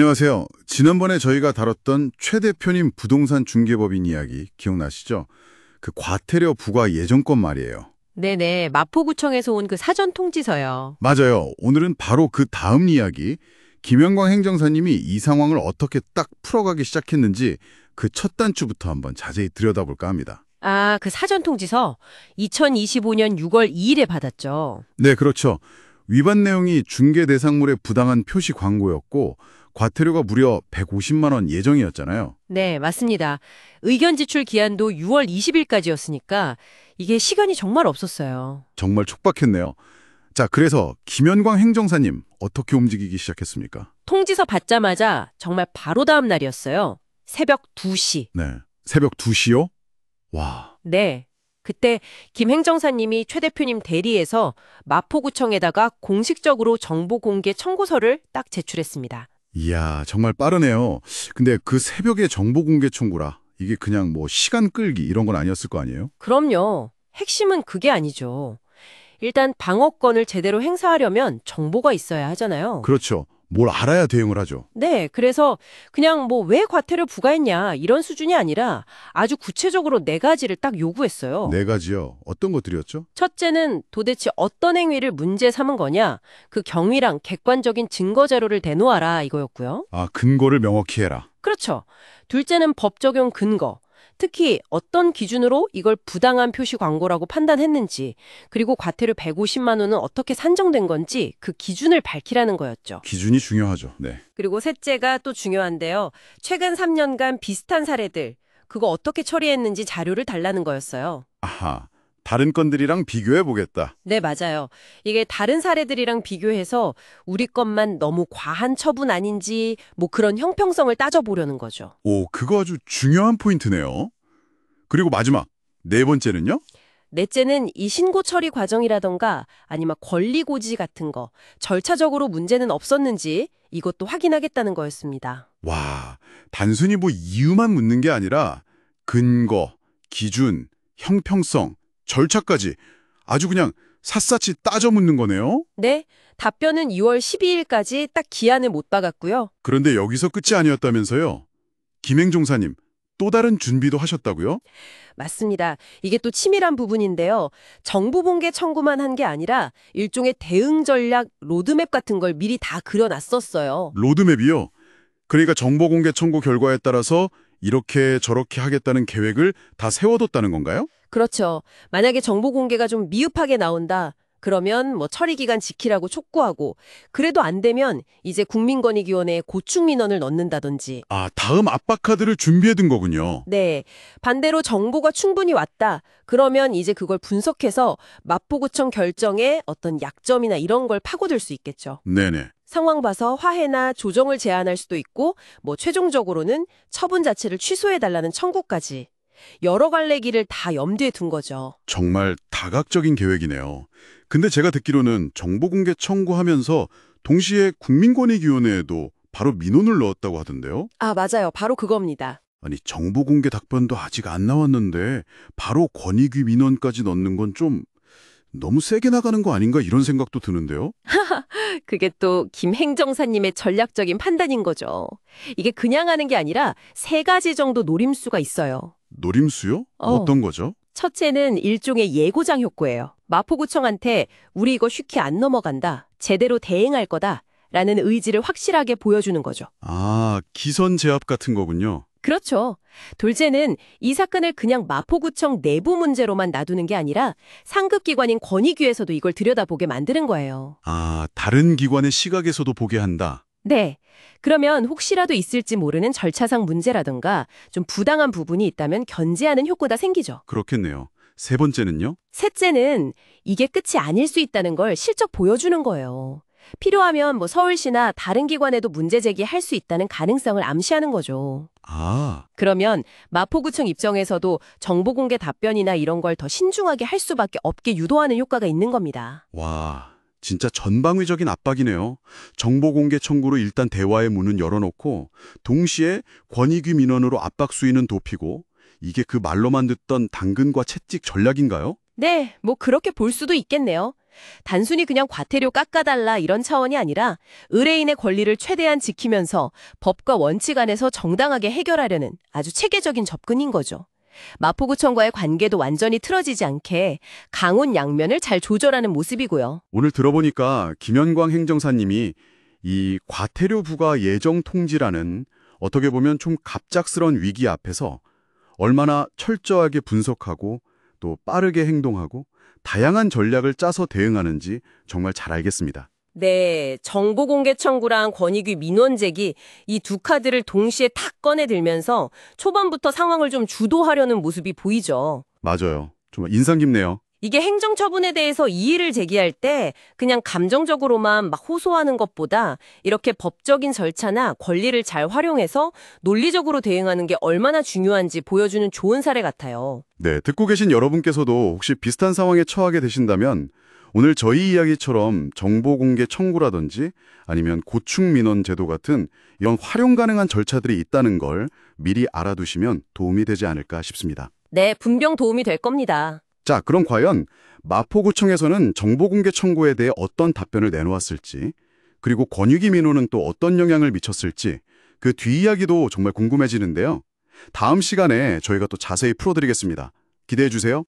안녕하세요. 지난번에 저희가 다뤘던 최 대표님 부동산 중개법인 이야기 기억나시죠? 그 과태료 부과 예정권 말이에요. 네네, 마포구청에서 온 그 사전 통지서요. 맞아요. 오늘은 바로 그 다음 이야기, 김영광 행정사님이 이 상황을 어떻게 딱 풀어가기 시작했는지 그 첫 단추부터 한번 자세히 들여다볼까 합니다. 아, 그 사전 통지서 2025년 6월 2일에 받았죠. 네, 그렇죠. 위반 내용이 중개 대상물의 부당한 표시 광고였고 과태료가 무려 150만 원 예정이었잖아요. 네, 맞습니다. 의견 제출 기한도 6월 20일까지였으니까 이게 시간이 정말 없었어요. 정말 촉박했네요. 자, 그래서 김현광 행정사님 어떻게 움직이기 시작했습니까? 통지서 받자마자 정말 바로 다음 날이었어요. 새벽 2시. 네, 새벽 2시요? 와, 네. 그때 김 행정사님이 최 대표님 대리에서 마포구청에다가 공식적으로 정보 공개 청구서를 딱 제출했습니다. 이야, 정말 빠르네요. 근데 그 새벽에 정보 공개 청구라 이게 그냥 뭐 시간 끌기 이런 건 아니었을 거 아니에요? 그럼요. 핵심은 그게 아니죠. 일단 방어권을 제대로 행사하려면 정보가 있어야 하잖아요. 그렇죠. 뭘 알아야 대응을 하죠. 네, 그래서 그냥 뭐 왜 과태료 부과했냐 이런 수준이 아니라 아주 구체적으로 네 가지를 딱 요구했어요. 네 가지요. 어떤 것들이었죠? 첫째는 도대체 어떤 행위를 문제 삼은 거냐, 그 경위랑 객관적인 증거 자료를 대놓아라 이거였고요. 아, 근거를 명확히 해라. 그렇죠. 둘째는 법 적용 근거. 특히 어떤 기준으로 이걸 부당한 표시 광고라고 판단했는지, 그리고 과태료 150만 원은 어떻게 산정된 건지 그 기준을 밝히라는 거였죠. 기준이 중요하죠. 네. 그리고 셋째가 또 중요한데요. 최근 3년간 비슷한 사례들, 그거 어떻게 처리했는지 자료를 달라는 거였어요. 아하, 다른 건들이랑 비교해 보겠다. 네, 맞아요. 이게 다른 사례들이랑 비교해서 우리 것만 너무 과한 처분 아닌지 뭐 그런 형평성을 따져보려는 거죠. 오, 그거 아주 중요한 포인트네요. 그리고 마지막, 네 번째는요? 넷째는 이 신고 처리 과정이라던가 아니면 권리 고지 같은 거, 절차적으로 문제는 없었는지 이것도 확인하겠다는 거였습니다. 와, 단순히 뭐 이유만 묻는 게 아니라 근거, 기준, 형평성, 절차까지 아주 그냥 샅샅이 따져 묻는 거네요. 네, 답변은 6월 12일까지 딱 기한을 못 박았고요. 그런데 여기서 끝이 아니었다면서요? 김행종사님, 또 다른 준비도 하셨다고요? 맞습니다. 이게 또 치밀한 부분인데요. 정보 공개 청구만 한 게 아니라 일종의 대응 전략 로드맵 같은 걸 미리 다 그려놨었어요. 로드맵이요? 그러니까 정보 공개 청구 결과에 따라서 이렇게 저렇게 하겠다는 계획을 다 세워뒀다는 건가요? 그렇죠. 만약에 정보 공개가 좀 미흡하게 나온다. 그러면 뭐 처리 기간 지키라고 촉구하고 그래도 안 되면 이제 국민권익위원회에 고충 민원을 넣는다든지. 아, 다음 압박 카드를 준비해둔 거군요. 네. 반대로 정보가 충분히 왔다. 그러면 이제 그걸 분석해서 마포구청 결정에 어떤 약점이나 이런 걸 파고들 수 있겠죠. 네네. 상황 봐서 화해나 조정을 제안할 수도 있고 뭐 최종적으로는 처분 자체를 취소해달라는 청구까지. 여러 갈래 길을 다 염두에 둔 거죠. 정말 다각적인 계획이네요. 근데 제가 듣기로는 정보 공개 청구하면서 동시에 국민권익위원회에도 바로 민원을 넣었다고 하던데요. 아, 맞아요. 바로 그겁니다. 아니, 정보 공개 답변도 아직 안 나왔는데 바로 권익위 민원까지 넣는 건 좀 너무 세게 나가는 거 아닌가 이런 생각도 드는데요. 그게 또 김 행정사님의 전략적인 판단인 거죠. 이게 그냥 하는 게 아니라 세 가지 정도 노림수가 있어요. 노림수요? 어떤 거죠? 첫째는 일종의 예고장 효과예요. 마포구청한테 우리 이거 쉽게 안 넘어간다. 제대로 대응할 거다. 라는 의지를 확실하게 보여주는 거죠. 아, 기선 제압 같은 거군요. 그렇죠. 둘째는 이 사건을 그냥 마포구청 내부 문제로만 놔두는 게 아니라 상급기관인 권익위에서도 이걸 들여다보게 만드는 거예요. 아, 다른 기관의 시각에서도 보게 한다. 네. 그러면 혹시라도 있을지 모르는 절차상 문제라든가 좀 부당한 부분이 있다면 견제하는 효과가 생기죠. 그렇겠네요. 세 번째는요? 셋째는 이게 끝이 아닐 수 있다는 걸 실적 보여주는 거예요. 필요하면 뭐 서울시나 다른 기관에도 문제 제기할 수 있다는 가능성을 암시하는 거죠. 아, 그러면 마포구청 입장에서도 정보 공개 답변이나 이런 걸 더 신중하게 할 수밖에 없게 유도하는 효과가 있는 겁니다. 와, 진짜 전방위적인 압박이네요. 정보 공개 청구로 일단 대화의 문은 열어놓고 동시에 권익위 민원으로 압박 수위는 높이고 이게 그 말로만 듣던 당근과 채찍 전략인가요? 네, 뭐 그렇게 볼 수도 있겠네요. 단순히 그냥 과태료 깎아달라 이런 차원이 아니라 의뢰인의 권리를 최대한 지키면서 법과 원칙 안에서 정당하게 해결하려는 아주 체계적인 접근인 거죠. 마포구청과의 관계도 완전히 틀어지지 않게 강원 양면을 잘 조절하는 모습이고요. 오늘 들어보니까 김현광 행정사님이 이 과태료 부과 예정 통지라는 어떻게 보면 좀 갑작스러운 위기 앞에서 얼마나 철저하게 분석하고 또 빠르게 행동하고 다양한 전략을 짜서 대응하는지 정말 잘 알겠습니다. 네, 정보공개 청구랑 권익위 민원 제기 이 두 카드를 동시에 탁 꺼내들면서 초반부터 상황을 좀 주도하려는 모습이 보이죠. 맞아요. 정말 인상 깊네요. 이게 행정처분에 대해서 이의를 제기할 때 그냥 감정적으로만 막 호소하는 것보다 이렇게 법적인 절차나 권리를 잘 활용해서 논리적으로 대응하는 게 얼마나 중요한지 보여주는 좋은 사례 같아요. 네, 듣고 계신 여러분께서도 혹시 비슷한 상황에 처하게 되신다면 오늘 저희 이야기처럼 정보공개 청구라든지 아니면 고충민원 제도 같은 이런 활용 가능한 절차들이 있다는 걸 미리 알아두시면 도움이 되지 않을까 싶습니다. 네, 분명 도움이 될 겁니다. 자, 그럼 과연 마포구청에서는 정보공개 청구에 대해 어떤 답변을 내놓았을지, 그리고 권익위 민원은 또 어떤 영향을 미쳤을지 그 뒷이야기도 정말 궁금해지는데요. 다음 시간에 저희가 또 자세히 풀어드리겠습니다. 기대해 주세요.